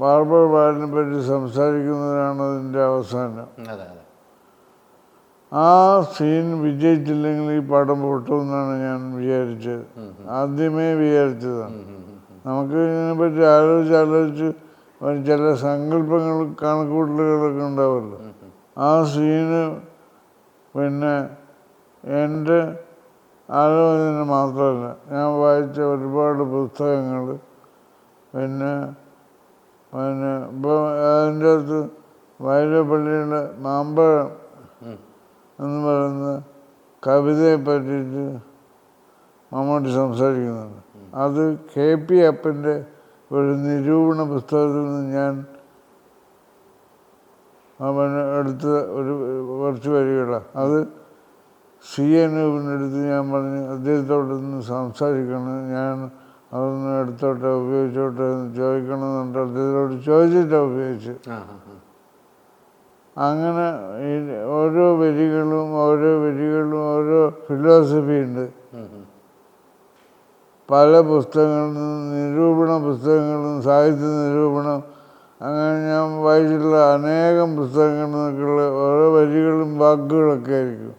Barber വാലിനെ പറ്റി സംസാരിക്കുന്നതാണ് അതിൻ്റെ അവസാനം. ആ സീൻ വിജയിച്ചില്ലെങ്കിൽ ഈ പടം പൊട്ടുമെന്നാണ് ഞാൻ വിചാരിച്ചത്. ആദ്യമേ വിചാരിച്ചതാണ്. നമുക്ക് ഇതിനെപ്പറ്റി ആലോചിച്ച് ചില സങ്കല്പങ്ങൾ കണക്കൂട്ടലുകളൊക്കെ ഉണ്ടാവുമല്ലോ. ആ സീന് പിന്നെ എൻ്റെ ആലോചന മാത്രമല്ല, ഞാൻ വായിച്ച ഒരുപാട് പുസ്തകങ്ങൾ, പിന്നെ ഇപ്പോൾ അതിൻ്റെ അകത്ത് വൈരപ്പള്ളിയുടെ മാമ്പഴം എന്ന് പറയുന്ന കവിതയെ പറ്റിയിട്ട് മമ്മൂട്ടി സംസാരിക്കുന്നുണ്ട്. അത് KP അപ്പൻ്റെ ഒരു നിരൂപണ പുസ്തകത്തിൽ നിന്ന് ഞാൻ അവന് എടുത്ത കുറച്ച് വരികളാണ്. അത് അനൂപിനടുത്ത് ഞാൻ പറഞ്ഞു, അദ്ദേഹത്തോടൊന്ന് സംസാരിക്കണം, ഞാൻ അതൊന്ന് എടുത്തോട്ടെ, ഉപയോഗിച്ചോട്ടെ എന്ന് ചോദിക്കണമെന്നുണ്ട്. അദ്ദേഹത്തോട് ചോദിച്ചിട്ടാണ് ഉപയോഗിച്ച്. അങ്ങനെ ഓരോ വരികളും ഓരോ ഫിലോസഫി ഉണ്ട്. പല പുസ്തകങ്ങളിൽ നിന്നും, നിരൂപണ പുസ്തകങ്ങളിൽ നിന്നും, സാഹിത്യ നിരൂപണം, അങ്ങനെ ഞാൻ വായിച്ചിട്ടുള്ള അനേകം പുസ്തകങ്ങളിൽ നിന്നൊക്കെയുള്ള ഓരോ വരികളും വാക്കുകളൊക്കെ ആയിരിക്കും.